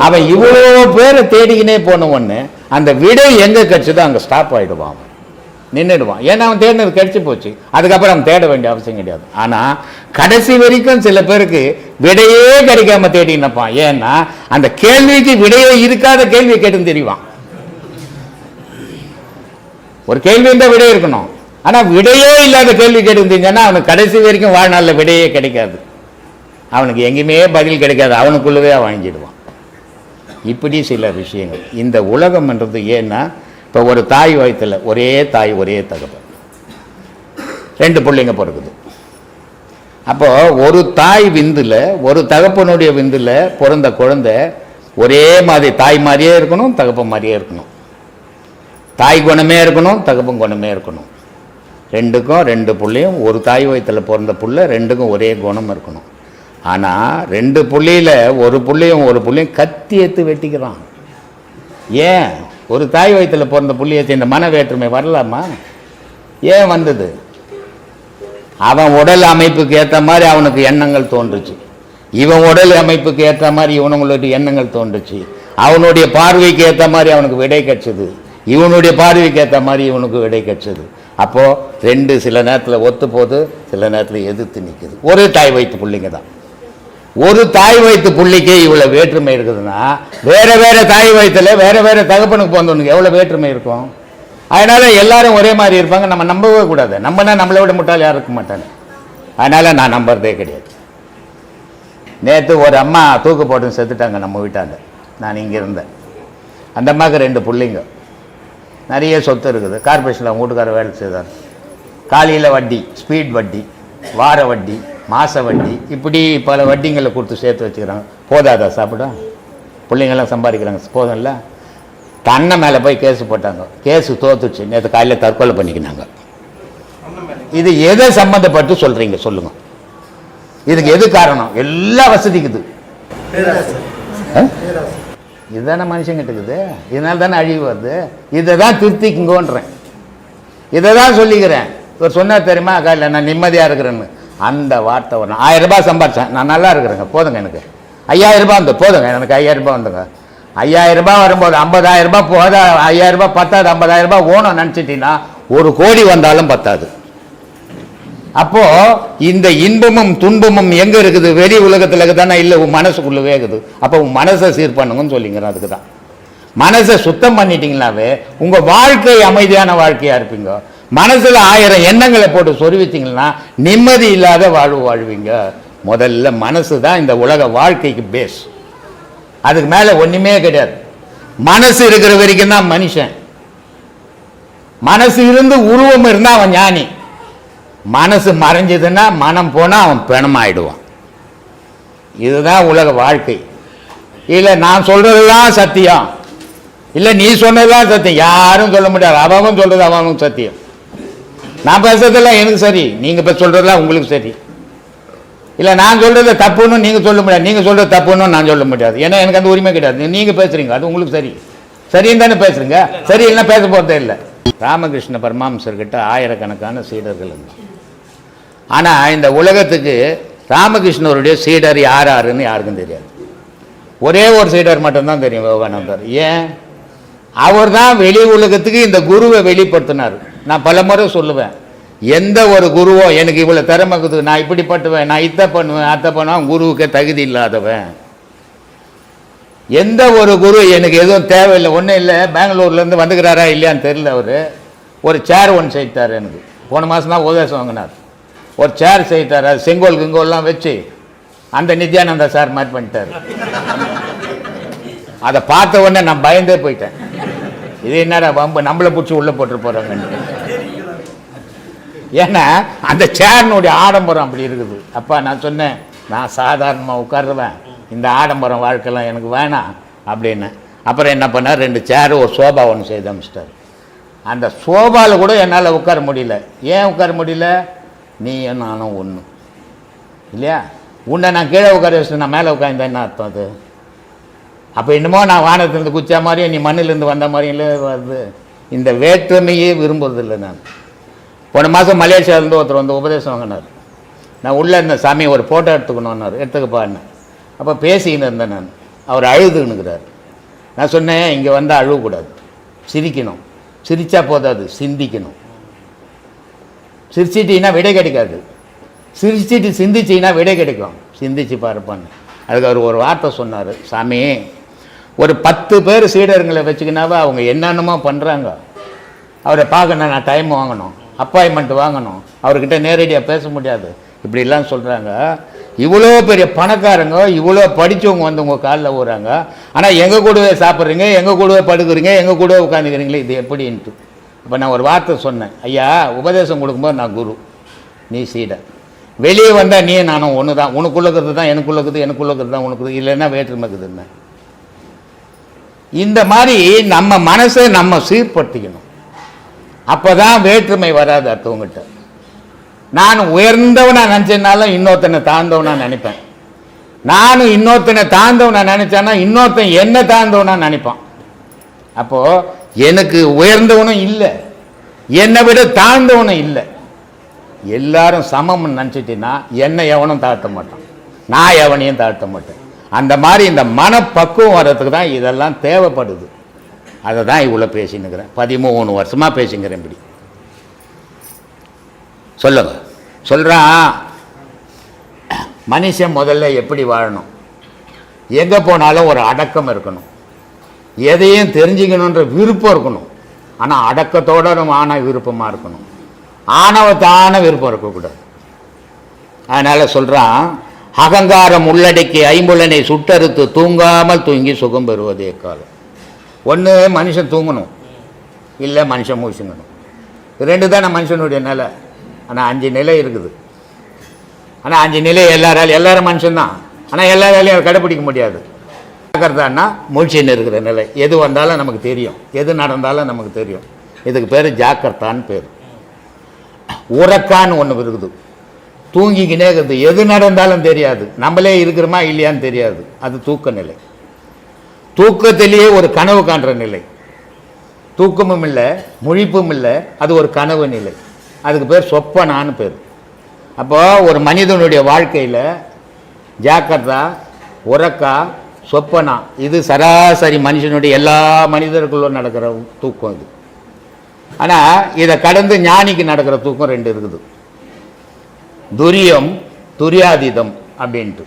அவன் இவ்வளோ பேரை தேடிக்கினே போன உடனே அந்த விடை எங்கே கிடைச்சதோ அங்கே ஸ்டாப் ஆகிடுவான், நின்றுடுவான். ஏன்னா அவன் தேடினது கிடைச்சி போச்சு, அதுக்கப்புறம் அவன் தேட வேண்டிய அவசியம் கிடையாது. ஆனால் கடைசி வரைக்கும் சில பேருக்கு விடையே கிடைக்காம தேடினப்பான். ஏன்னா அந்த கேள்விக்கு விடையே இருக்காத கேள்வியை கேட்டுன்னு தெரியுவான். ஒரு கேள்வின்ற விடை இருக்கணும், ஆனால் விடையே இல்லாத கேள்வி கேட்டுருந்தீங்கன்னா அவனுக்கு கடைசி வரைக்கும் வாழ்நாளில் விடையே கிடைக்காது, அவனுக்கு எங்கேயுமே பதில் கிடைக்காது, அவனுக்குள்ளவே வாங்கிடுவான். இப்படி சில விஷயங்கள் இந்த உலகம்ன்றது. ஏன்னா இப்போ ஒரு தாய் வயிற்றில் ஒரே தாய் ஒரே தகப்பன், 2 பிள்ளைங்க பிறகுது. அப்போது ஒரு தாய் விந்தில் ஒரு தகப்பனுடைய விந்தில் பிறந்த குழந்தை ஒரே மாதிரி தாய் மாதிரியே இருக்கணும், தகப்பன் மாதிரியே இருக்கணும். தாய் குணமே இருக்கணும், தகப்பன் குணமே இருக்கணும். 2க்கும் 2 பிள்ளையும் ஒரு தாய் வயிற்றில் பிறந்த புள்ள 2க்கும் ஒரே குணம் இருக்கணும். ஆனால் 2 புள்ளியில் ஒரு புள்ளையும் கத்தி எடுத்து வெட்டிக்கிறான். ஏன்? ஒரு தாய் வயிற்றில் பிறந்த புள்ளியை இந்த மன வேற்றுமை வரலாமா? ஏன் வந்தது? அவன் உடல் அமைப்புக்கு ஏற்ற மாதிரி அவனுக்கு எண்ணங்கள் தோன்றுச்சு, இவன் உடல் அமைப்புக்கு ஏற்ற மாதிரி இவனுங்களுடைய எண்ணங்கள் தோன்றுச்சு, அவனுடைய பார்வைக்கு ஏற்ற மாதிரி அவனுக்கு விடை கிடைச்சது, இவனுடைய பார்வைக்கு ஏற்ற மாதிரி இவனுக்கு விடை கிடைச்சது. அப்போது 2 சில நேரத்தில் ஒத்து போகுது, சில நேரத்தில் எதிர்த்து நிற்குது. ஒரு தாய் வயிற்று பிள்ளைங்க தான். ஒரு தாய் வயிற்று புள்ளிக்கே இவ்வளோ வேற்றுமை இருக்குதுன்னா வேறு வேறு தாய் வயிற்றுல வேறு வேறு தகப்பனுக்கு போந்தவனுக்கு எவ்வளோ வேற்றுமை இருக்கும். அதனால் எல்லாரும் ஒரே மாதிரி இருப்பாங்க, நம்ம நம்பவே கூடாது. நம்பினா நம்மளை விட முட்டாள் யாரும் இருக்க மாட்டாங்க. அதனால் நான் நம்புறதே கிடையாது. நேற்று ஒரு அம்மா தூக்கு போட்டு செத்துட்டாங்க நம்ம வீட்டாண்ட, நான் இங்கே இருந்தேன். அந்த அம்மாவுக்கு 2 பிள்ளைங்க, நிறைய சொத்து இருக்குது, கார்பரேஷனில் அவங்க வீட்டுக்கார வேலை செய்தார். காலையில் வட்டி, ஸ்பீட் வட்டி, வார வட்டி, மாத வட்டி, இப்படி பல வட்டிங்களை கொடுத்து சேர்த்து வச்சுக்கிறாங்க. போதாதா சாப்பிட? பிள்ளைங்கள்லாம் சம்பாதிக்கிறாங்க, போதும்ல. தன்னை மேலே போய் கேஸு போட்டாங்க, கேஸு தோத்துச்சு. நேற்று காலையில் தற்கொலை பண்ணிக்கினாங்க. இது எதை சம்மந்தப்பட்டு சொல்கிறீங்க சொல்லுங்கள்? இதுக்கு எது காரணம்? எல்லா வசதிக்குது, இதுதானே மனுஷங்கிட்ட இருக்குது. இதனால தானே அழிவு வருது. இதை தான் திருத்திக்குங்கன்றேன், இதை தான் சொல்லிக்கிறேன். இவர் சொன்னார் தெரியுமா, காலையில் நான் நிம்மதியாக இருக்கிறேன்னு. அந்த வார்த்தை வரணும். 1000 ரூபாய் சம்பாதிச்சேன், நான் நல்லா இருக்கிறேங்க, போதுங்க எனக்கு 5000 ரூபாய் வந்து போதுங்க, எனக்கு 5000 ரூபாய் வந்துங்க. 5000 ரூபாய் வரும்போது 50000 ரூபாய் போதா, 5000 ரூபாய் பத்தாது, 50000 ரூபாய் ஓணும் நினச்சிட்டிங்கன்னா 1 கோடி வந்தாலும் பத்தாது. அப்போது இந்த இன்பமும் துன்பமும் எங்கே இருக்குது? வெளி உலகத்தில் தானே, இல்லை உன் மனசுக்குள்ளவே இருக்குது. அப்போ உன் மனசை சீர் பண்ணுங்கன்னு சொல்லிங்கிறேன். அதுக்கு தான் மனசை சுத்தம் பண்ணிட்டீங்கன்னாவே உங்கள் வாழ்க்கை அமைதியான வாழ்க்கையாக இருப்பீங்க. மனசில் 1000 எண்ணங்களை போட்டு சொருவிச்சிங்கன்னா நிம்மதி இல்லாத வாழ்வு வாழ்வீங்க. முதல்ல மனசு தான் இந்த உலக வாழ்க்கைக்கு பேஸ், அதுக்கு மேலே ஒன்றுமே கிடையாது. மனசு இருக்கிற வரைக்கும் தான் மனுஷன். மனசு இருந்து உருவம் இருந்தால் அவன் ஞானி. மனசு மறைஞ்சதுன்னா மனம் போனால் அவன் பிணமாயிடுவான். இதுதான் உலக வாழ்க்கை. இல்லை நான் சொல்கிறதுதான் சத்தியம், இல்லை நீ சொன்னதுதான் சத்தியம், யாரும் சொல்ல முடியாது. அவன் சொல்கிறது அவனுக்கு சத்தியம். நான் பேசுறதெல்லாம் எனக்கு சரி, நீங்கள் இப்போ சொல்கிறதெல்லாம் உங்களுக்கு சரி. இல்லை நான் சொல்கிறது தப்புன்னு நீங்கள் சொல்ல முடியாது, நீங்கள் சொல்கிறது தப்புன்னு நான் சொல்ல முடியாது. ஏன்னா எனக்கு அந்த உரிமை கிடையாது. நீங்கள் பேசுகிறீங்க, அது உங்களுக்கு சரி, சரின்னு தானே பேசுகிறீங்க. சரி இல்லைன்னா பேச போகிறதே இல்லை. ராமகிருஷ்ண பரமஹம்சர்கிட்ட ஆயிரக்கணக்கான சீடர்கள் இருந்தாங்க. ஆனால் இந்த உலகத்துக்கு ராமகிருஷ்ணருடைய சீடர் யாருன்னு யாருக்கும் தெரியாது. ஒரே ஒரு சீடர் மட்டும்தான் தெரியும் விவேகானந்தர். ஏன்? அவர் தான் வெளி உலகத்துக்கு இந்த குருவை வெளிப்படுத்தினார். நான் பல முறை சொல்லுவேன், எந்த ஒரு குருவோ எனக்கு இவ்வளோ திறமை இருக்குது, நான் இப்படிப்பட்டுவேன், நான் இதை பண்ணுவேன் அத்தை பண்ணுவேன், குருவுக்கே தகுதி இல்லாதவன். எந்த ஒரு குரு எனக்கு எதுவும் தேவையில்லை, ஒன்றும் இல்லை, பெங்களூர்லேருந்து வந்துக்கிறாரா இல்லையான்னு தெரியல. அவர் ஒரு சேர் ஒன்று செய்தார். எனக்கு போன மாதம் தான் உபதேசம் வாங்கினார். ஒரு சேர் செய்தார், அது செங்கோல் கிங்கோல்லாம் வச்சு அந்த நித்யானந்தா சார் மாதிரி பண்ணிட்டார். அதை பார்த்த உடனே நான் பயந்தே போயிட்டேன். இது என்னடா வம்பு, நம்மளை பிடிச்சி உள்ளே போட்டு போகிறாங்கன்னு. ஏன்னா அந்த சேர்னுடைய ஆடம்பரம் அப்படி இருக்குது. அப்பா நான் சொன்னேன், நான் சாதாரணமாக உட்காருவேன், இந்த ஆடம்பரம் வாழ்க்கைலாம் எனக்கு வேணாம் அப்படின்னு. அப்புறம் என்ன பண்ணார், 2 சேரு ஒரு சோபா ஒன்று செய்து அமிச்சிட்டார். அந்த சோபாவில் கூட என்னால் உட்கார முடியல. ஏன் உட்கார முடியல? நீ நானும் ஒன்று இல்லையா? உன்னை நான் கீழே உட்கார வச்சுட்டு நான் மேலே உட்காந்தேன், என்ன அர்த்தம் அது? அப்போ என்னமோ நான் வானத்துலேருந்து குச்சா மாதிரியும் நீ மண்ணிலேருந்து வந்த மாதிரியும் இல்லை வருது. இந்த வேற்றுமையே விரும்புறதில்லை நான். போன மாதம் மலேசியாவிலேருந்து ஒருத்தர் வந்து உபதேசம் வாங்கினார். நான் உள்ளே இருந்த சாமி ஒரு ஃபோட்டோ எடுத்துக்கணுன்னார். எடுத்துக்கப்பான்னு. அப்போ பேசிக்கின்னு இருந்தேன் நான். அவர் அழுதுன்னுக்கிறார். நான் சொன்னேன், இங்கே வந்தால் அழுவக்கூடாது, சிரிக்கணும். சிரித்தா போதாது, சிந்திக்கணும். சிரிச்சிட்டின்னா விடை கிடைக்காது, சிரிச்சிட்டு சிந்திச்சின்னா விடை கிடைக்கும். சிந்திச்சு பாருப்பான்னு. அதுக்கு அவர் ஒரு வார்த்தை சொன்னார், சாமி ஒரு 10 பேர் சீடருங்களை வச்சுக்கினாவே அவங்க என்னென்னமோ பண்ணுறாங்க. அவரை பார்க்கணும், நான் டைம் வாங்கணும், அப்பாயின்மெண்ட் வாங்கணும், அவர்கிட்ட நேரடியாக பேச முடியாது, இப்படிலாம் சொல்கிறாங்க. இவ்வளோ பெரிய பணக்காரங்க, இவ்வளோ படித்தவங்க வந்து உங்கள் காலில் ஊறாங்க. ஆனால் எங்கள் கூடவே சாப்பிட்றீங்க, எங்கள் கூடவே படுக்கிறீங்க, எங்கள் கூடவே உட்காந்துக்கிறீங்களே, இது எப்படின்ட்டு. அப்போ நான் ஒரு வார்த்தை சொன்னேன், ஐயா உபதேசம் கொடுக்கும்போது நான் குரு, நீ சீடர். வெளியே வந்தால் நீ நானும் ஒன்று தான். உனக்குள்ளக்கிறது தான் எனக்குள்ளக்குது, எனக்குள்ளக்கிறது தான் உனக்குது, இல்லைன்னா வேற்றுமைக்குதுன்னு. இந்த மாதிரி நம்ம மனசை நம்ம சீர்படுத்திக்கணும். அப்போ தான் வேற்றுமை வராது அடுத்தவங்ககிட்ட. நான் உயர்ந்தவனா நினச்சேன்னாலும் இன்னொருத்தனை தாழ்ந்தவனா நினைப்பேன். நானும் இன்னொருத்தனை தாழ்ந்தவனா நினச்சேன்னா இன்னொருத்தன் என்ன தாழ்ந்தவனா நினைப்பான். அப்போது எனக்கு உயர்ந்தவனும் இல்லை, என்னை விட தாழ்ந்தவனும் இல்லை. எல்லாரும் சமம்னு நினச்சிட்டின்னா என்னை எவனும் தாழ்த்த மாட்டான், நான் எவனையும் தாழ்த்த மாட்டேன். அந்த மாதிரி இந்த மனப்பக்குவம் வர்றதுக்கு தான் இதெல்லாம் தேவைப்படுது. அதை தான் இவ்வளோ பேசினுக்கிறேன். 13 வருஷமாக பேசிக்கிறேன். இப்படி சொல்லுங்க. சொல்கிறான், மனுஷன் முதல்ல எப்படி வாழணும், எங்கே போனாலும் ஒரு அடக்கம் இருக்கணும், எதையும் தெரிஞ்சுக்கணுன்ற விருப்பம் இருக்கணும். ஆனால் அடக்கத்தோட நம்ம ஆன விருப்பமாக இருக்கணும், ஆணவத்தான விருப்பம் இருக்கக்கூடாது. அதனால் சொல்கிறான், அகங்காரம் உள்ளடக்கி ஐம்புலனை சுட்டறுத்து தூங்காமல் தூங்கி சுகம் பெறுவதே காலம். ஒன்று மனுஷன் தூங்கணும், இல்லை மனுஷன் மூச்சுங்கணும். 2 தானே மனுஷனுடைய நிலை. ஆனால் 5 நிலை இருக்குது. ஆனால் 5 நிலை எல்லாரும் மனுஷன்தான். ஆனால் எல்லாராலையும் கடைப்பிடிக்க முடியாது. ஜாக்கிரதான்னா மூழ்ச்சின்னு இருக்கிற நிலை. எது வந்தாலும் நமக்கு தெரியும், எது நடந்தாலும் நமக்கு தெரியும். இதுக்கு பேர் ஜாக்கிரதான்னு பேர். உறக்கான்னு ஒன்று இருக்குது, தூங்கிக்கினே இருக்குது, எது நடந்தாலும் தெரியாது, நம்மளே இருக்கிறோமா இல்லையான்னு தெரியாது. அது தூக்க நிலை. தூக்கத்திலேயே ஒரு கனவு காண்ற நிலை. தூக்கமும் இல்லை, முழிப்பும் இல்லை, அது ஒரு கனவு நிலை. அதுக்கு பேர் சொப்பனான்னு பேர். அப்போது ஒரு மனிதனுடைய வாழ்க்கையில் ஜாக்கிரதா, உறக்கா, சொப்பனா, இது சராசரி மனுஷனுடைய எல்லா மனிதர்களும் நடக்கிற தூக்கம் இது. ஆனால் இதை கடந்து ஞானிக்கு நடக்கிற தூக்கம் 2 இருக்குது, துரியம், துரியாதீதம் அப்படின்ட்டு.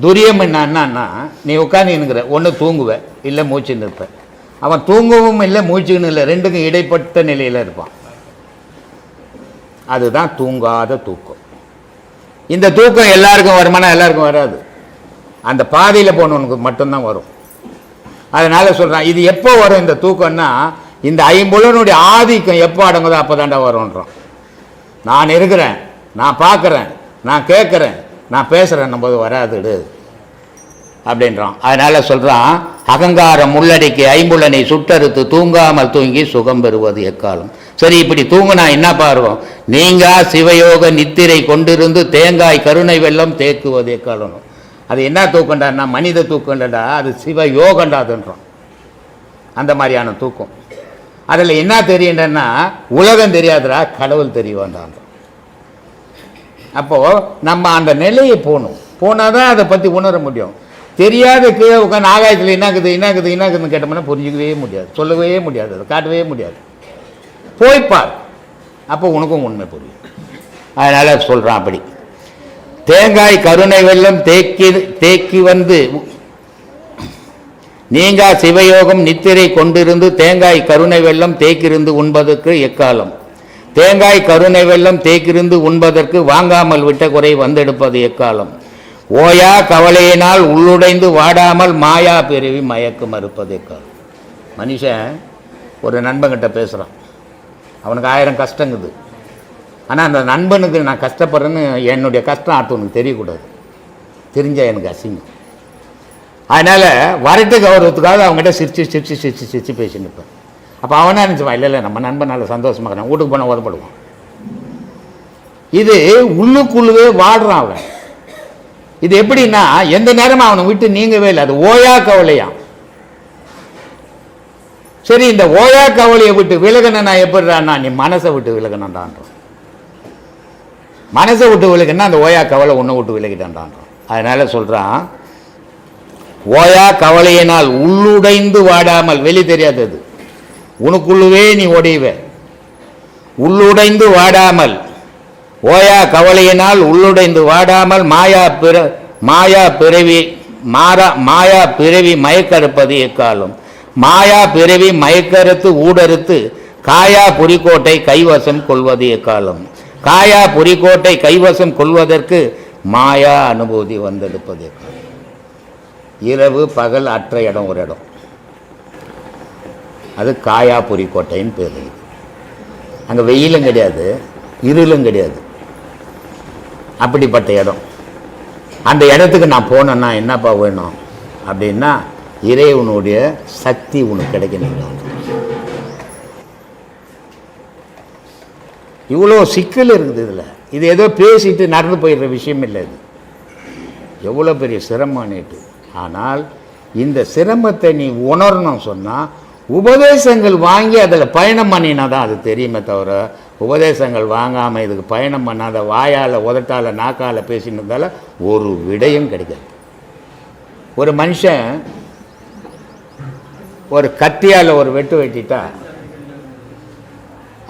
துரியம் என்னன்னா, நீ உட்காந்துக்கிற ஒன்று தூங்குவ, இல்லை மூச்சுன்னு இருப்ப. அவன் தூங்கவும் இல்லை மூச்சுன்னு இல்லை, 2க்கும் இடைப்பட்ட நிலையில் இருப்பான். அதுதான் தூங்காத தூக்கம். இந்த தூக்கம் எல்லாருக்கும் வருமானா? எல்லாருக்கும் வராது. அந்த பாதையில் போனவனுக்கு மட்டும்தான் வரும். அதனால் சொல்கிறான், இது எப்போ வரும் இந்த தூக்கம்னா, இந்த ஐம்புலனுடைய ஆதிக்கம் எப்போ அடங்குதோ அப்போ தாண்டா வரும்ன்றான். நான் இருக்கிறேன், நான் பார்க்குறேன், நான் கேட்குறேன், நான் பேசுகிறேன் போது வராதுடு அப்படின்றான். அதனால் சொல்கிறான், அகங்காரம் உள்ளடக்கி ஐம்புலனை சுட்டறுத்து தூங்காமல் தூங்கி சுகம் பெறுவது எக்காலம். சரி, இப்படி தூங்கினா என்ன பாருவோம்? நீங்கா சிவயோக நித்திரை கொண்டிருந்து தேங்காய் கருணை வெள்ளம் தேக்குவது எக்காலம். அது என்ன தூக்கண்டான்னா மனித தூக்கம் இல்லைடா, அது சிவ யோகண்டாதுன்றான். அந்த மாதிரியான தூக்கம். அதில் என்ன தெரியுன்னா, உலகம் தெரியாதுடா, கடவுள் தெரிய வேண்டான். அப்போது நம்ம அந்த நிலையை போனால் தான் அதை பற்றி உணர முடியும். தெரியாத கீழே உட்காந்து ஆகாயத்தில் என்னாக்குதுன்னு கேட்டோம்னா புரிஞ்சிக்கவே முடியாது, சொல்லவே முடியாது, அதை காட்டவே முடியாது. போய்ப்பார், அப்போ உனக்கும் உண்மை புரியும். அதனால் சொல்கிறான் அப்படி. தேங்காய் கருணை வெள்ளம் தேக்கி வந்து நீங்கா சிவயோகம் நித்திரை கொண்டிருந்து தேங்காய் கருணை வெள்ளம் தேக்கிருந்து உண்பதற்கு எக்காலம். தேங்காய் கருணை வெள்ளம் தேக்கிருந்து உண்பதற்கு வாங்காமல் விட்ட குறை வந்தெடுப்பது எக்காலம். ஓயா கவலையினால் உள்ளுடைந்து வாடாமல் மாயா பிறவி மயக்கு மறுப்பது எக்காலம். மனுஷன் ஒரு நண்பன்கிட்ட பேசுகிறான், அவனுக்கு 1000 கஷ்டங்குது. ஆனால் அந்த நண்பனுக்கு நான் கஷ்டப்படுறேன்னு என்னுடைய கஷ்டம் அடுத்தவனுக்கு தெரியக்கூடாது, தெரிஞ்சால் எனக்கு அசிங்கம். அதனால் வரட்டு கௌரவத்துக்காக அவங்ககிட்ட சிரிச்சு பேசி நிற்பேன். அப்போ அவனா நினச்சிப்பான், இல்லை நம்ம நண்பன் நல்ல சந்தோஷமாக இருக்கிறான், வீட்டுக்கு போனால் உதப்படுவான். இது உள்ளுக்குள்ளவே வாடுறான் அவன். இது எப்படின்னா எந்த நேரமும் அவனை விட்டு நீங்கவே இல்லை, அது ஓயா கவலையாம். சரி, இந்த ஓயா கவலையை விட்டு விலகணும்னா எப்படிறான்னா, நீ மனசை விட்டு விலகணுன்றான்றான். மனசை விட்டு விலகுன்னா அந்த ஓயா கவலை உன்னை விட்டு விலகிட்டான்றான். அதனால சொல்றான், ஓயா கவலையினால் உள்ளுடைந்து வாடாமல், வெளி தெரியாதது உனக்குள்ளவே நீ ஒடிவ, உள்ளுடைந்து வாடாமல். ஓயா கவலையினால் உள்ளுடைந்து வாடாமல் மாயா பிறவி மயக்கறுப்பது எக்காலம். மாயா பிறவி மயக்கறுத்து ஊடறுத்து காயா புரிக்கோட்டை கைவசம் கொள்வது எக்காலம். காயா புரிக்கோட்டை கைவசம் கொள்வதற்கு மாயா அனுபூதி வந்தெடுப்பது எக்காலம். இரவு பகல் அற்ற இடம் ஒரு இடம், அது காயா புரிக்கோட்டைன்னு பேர். அங்கே வெயிலும் கிடையாது, இருளும் கிடையாது, அப்படிப்பட்ட இடம். அந்த இடத்துக்கு நான் போனேன்னா என்னப்பா வேணும் அப்படின்னா, இறைவனுடைய சக்தி உனக்கு கிடைக்கணும். இவ்வளோ சிக்கல் இருக்குது இதில். இது ஏதோ பேசிட்டு நடந்து போயிடுற விஷயம் இல்லை. இது எவ்வளோ பெரிய சிரமம்னுட்டு. ஆனால் இந்த சிரமத்தை நீ உணரணும் சொன்னால் உபதேசங்கள் வாங்கி அதில் பயணம் பண்ணினா தான் அது தெரியுமே தவிர, உபதேசங்கள் வாங்காமல் இதுக்கு பயணம் பண்ணாத வாயால் உதட்டால் நாக்கால் பேசினதால ஒரு விடயம் கிடைக்காது. ஒரு மனுஷன் ஒரு கத்தியால் ஒரு வெட்டு வெட்டிட்டா,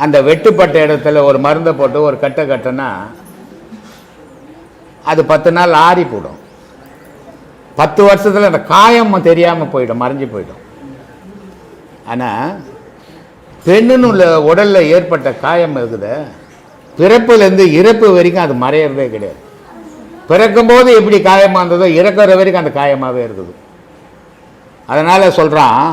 அந்த வெட்டுப்பட்ட இடத்துல ஒரு மருந்தை போட்டு ஒரு கட்டனா அது 10 நாள் ஆறி போடும். 10 வருஷத்தில் அந்த காயம் தெரியாமல் போயிடும், மறைஞ்சு போயிடும். ஆனால் பெண்ணுன்னு உடலில் ஏற்பட்ட காயம் இருக்குது, பிறப்புலேருந்து இறப்பு வரைக்கும் அது மறையிறதே கிடையாது. பிறக்கும்போது எப்படி காயமாக இருந்ததோ இறக்குற வரைக்கும் அந்த காயமாகவே இருக்குது. அதனால் சொல்கிறான்,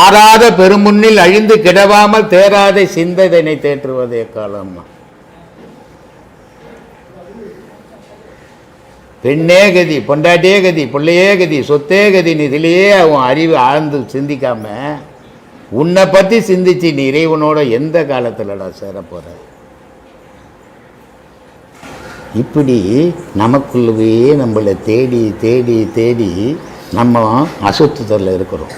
ஆறாத பெருமுன்னில் அழிந்து கிடவாமல் தேராத சிந்தனை தேற்றுவதே காலம்னா. பெண்ணே கதி, பொண்டாட்டியே கதி, பிள்ளையே கதி, சொத்தே கதின்னு இதிலேயே அவன் அறிவு ஆழ்ந்து சிந்திக்காம உன்னை பற்றி சிந்திச்சு நீ இறைவனோட எந்த காலத்துலடா சேர போற? இப்படி நமக்குள்ளவே நம்மளை தேடி தேடி தேடி நம்ம அசுத்தத்தில் இருக்கிறோம்.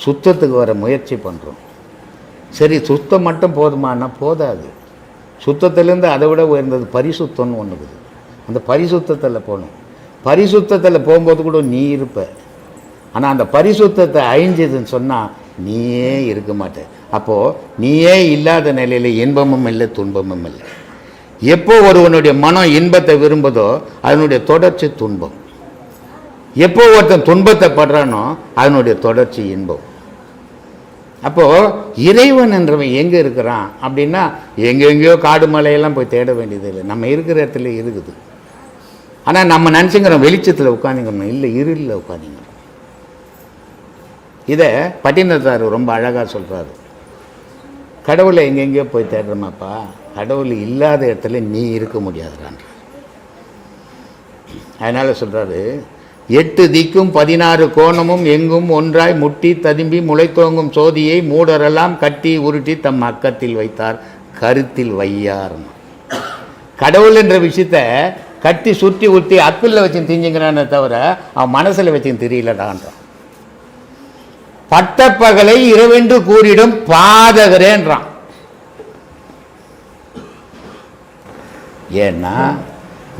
சுத்தத்துக்கு வர முயற்சி பண்ணுறோம். சரி, சுத்தம் மட்டும் போதுமானா போதாது. சுத்தத்திலேருந்து அதை விட உயர்ந்தது பரிசுத்தம்னு ஒன்று இருக்குது. அந்த பரிசுத்தத்தில் போகணும். பரிசுத்தத்தில் போகும்போது கூட நீ இருப்ப. ஆனால் அந்த பரிசுத்தத்தை அழிஞ்சதுன்னு சொன்னால் நீயே இருக்க மாட்ட. அப்போது நீயே இல்லாத நிலையில் இன்பமும் இல்லை, துன்பமும் இல்லை. எப்போ ஒருவனுடைய மனம் இன்பத்தை விரும்புதோ அதனுடைய தொடர்ச்சி துன்பம். எப்போ ஒருத்தன் துன்பத்தை படுறானோ அதனுடைய தொடர்ச்சி இன்பம். அப்போது இறைவன் என்றவன் எங்கே இருக்கிறான் அப்படின்னா, எங்கெங்கேயோ காடு மலையெல்லாம் போய் தேட வேண்டியது இல்லை, நம்ம இருக்கிற இடத்துல இருக்குது. ஆனால் நம்ம நினச்சிங்கிறோம் வெளிச்சத்தில் உட்காந்துங்கணும், இல்லை இருளில் உட்காந்துங்கணும். இதை பட்டினத்தார் ரொம்ப அழகாக சொல்கிறாரு. கடவுளை எங்கெங்கேயோ போய் தேடுறோமாப்பா, கடவுள் இல்லாத இடத்துல நீ இருக்க முடியாதுடான். அதனால் சொல்கிறாரு, 8 திக்கும் 16 கோணமும் எங்கும் ஒன்றாய் முட்டி ததும்பி முளைத்தோங்கும் சோதியை மூடரெல்லாம் கட்டி உருட்டி தம் அக்கத்தில் வைத்தார் கருத்தில் வையார். கடவுள் என்ற விஷயத்த கட்டி சுற்றி ஊற்றி அக்கில் வச்சு திஞ்சுங்கிறானே தவிர அவன் மனசில் வச்சு தெரியலடான்றான். பட்டப்பகலை இரவென்று கூறிடும் பாதகரேன்றான். ஏன்னா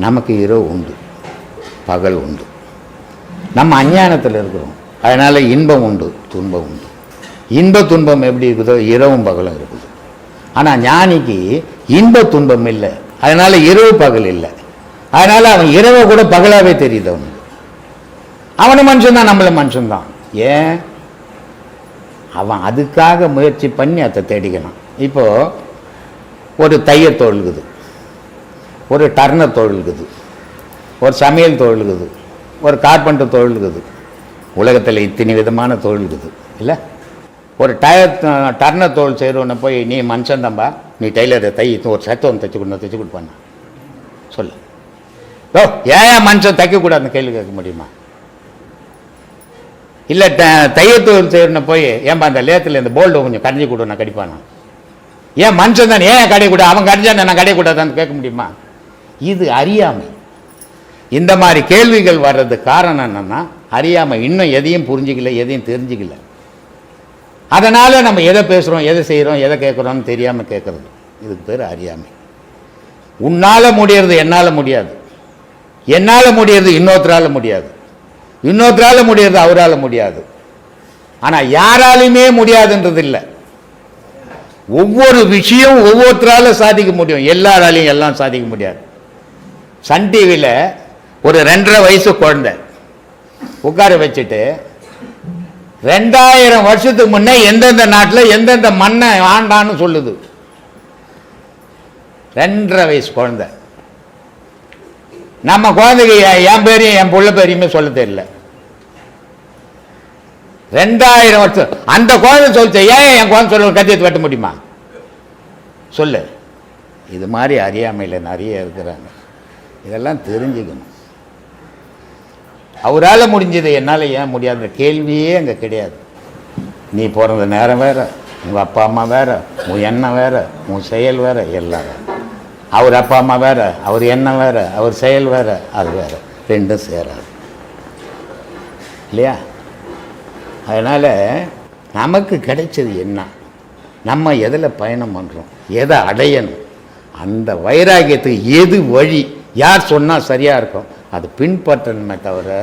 நமக்கு இரவு உண்டு, பகல் உண்டு. நம்ம அஞ்ஞானத்தில் இருக்கிறோம். அதனால் இன்பம் உண்டு, துன்பம் உண்டு. இன்ப துன்பம் எப்படி இருக்குதோ இரவும் பகலும் இருக்குது. ஆனால் ஞானிக்கு இன்ப துன்பம் இல்லை, அதனால் இரவு பகல் இல்லை. அதனால் அவன் இரவை கூட பகலாகவே தெரியுது அவனுக்கு. அவனும் மனுஷன்தான், நம்மள மனுஷன்தான். ஏன்? அவன் அதுக்காக முயற்சி பண்ணி அதை தேடிக்கணும். இப்போது ஒரு தையல் தொழில் இருக்குது, ஒரு டர்னர் தொழில் இருக்குது, ஒரு சமையல் தொழில் இருக்குது, ஒரு கார்பெண்டர் தொழில் இருக்குது. உலகத்தில் இத்தனை விதமான தொழில் இருக்குது இல்லை? ஒரு டர்னர் தொழில் செய்கிறவனை போய் நீ மனுஷன்தான்பா, நீ டெய்லரை ஒரு சத்தம் தைச்சு கொடுப்பான சொல்லு. ஓ ஏன் மனுஷன் தைக்கக்கூடாதுன்னு கேள்வி கேட்க முடியுமா? இல்லை தையல் தொழில் செய்கிறவனை போய் ஏன்பா அந்த லேத்தில் இந்த போல்டு கொஞ்சம் கடைஞ்சி கொடு, நான் கடிப்பானா? ஏன் மனுஷன் தானே, ஏன் கடையக்கூடாது? அவன் கடிஞ்சான் நான் கடையக்கூடாதான்னு கேட்க முடியுமா? இது அறியாமை. இந்த மாதிரி கேள்விகள் வர்றதுக்கு காரணம் என்னன்னா அறியாமை. இன்னும் எதையும் புரிஞ்சிக்கல, எதையும் தெரிஞ்சிக்கல. அதனால் நம்ம எதை பேசுகிறோம், எதை செய்கிறோம், எதை கேட்குறோம்னு தெரியாமல் கேட்குறது. இதுக்கு பேர் அறியாமை. உன்னால் முடியறது என்னால் முடியாது, என்னால் முடியறது இன்னொருத்தரால் முடியாது, இன்னொருத்தரால் முடியறது அவரால் முடியாது. ஆனால் யாராலுமே முடியாதுன்றது இல்லை. ஒவ்வொரு விஷயம் ஒவ்வொருத்தரால சாதிக்க முடியும், எல்லாராலையும் எல்லாம் சாதிக்க முடியாது. சன் டிவியில் ஒரு 2.5 வயசு குழந்தை உட்கார வச்சுட்டு 2000 வருஷத்துக்கு முன்னே எந்தெந்த நாட்டில் எந்தெந்த மண்ணை ஆண்டான்னு சொல்லுது. 2.5 வயசு குழந்தை. நம்ம குழந்தைக்கு என் பேரையும் என் புள்ள பேரையுமே சொல்ல தெரியல. 2000 வருஷம் அந்த குழந்தை சொல்லிச்சு. ஏன் என் குழந்தை சொல்ல கத்தியத்தை வெட்ட முடியுமா? சொல்லு. இது மாதிரி அறியாமையில் நிறைய இருக்கிறாங்க. இதெல்லாம் தெரிஞ்சுக்கணும். அவரால் முடிஞ்சது என்னால் ஏன் முடியாத கேள்வியே அங்கே கிடையாது. நீ பிறந்த நேரம் வேறு, உங்கள் அப்பா அம்மா வேறு, உன் எண்ணம் வேறு, உன் செயல் வேறு, எல்லாம் வேறு. அவர் அப்பா அம்மா வேறு, அவர் எண்ணம் வேறு, அவர் செயல் வேறு, அது வேறு. ரெண்டும் சேராது இல்லையா? அதனால் நமக்கு கிடைச்சது என்ன, நம்ம எதில் பயணம் பண்ணுறோம், எதை அடையணும், அந்த வைராகியத்துக்கு எது வழி, யார் சொன்னால் சரியாக இருக்கும், அது பின்பற்றணுமே தவிர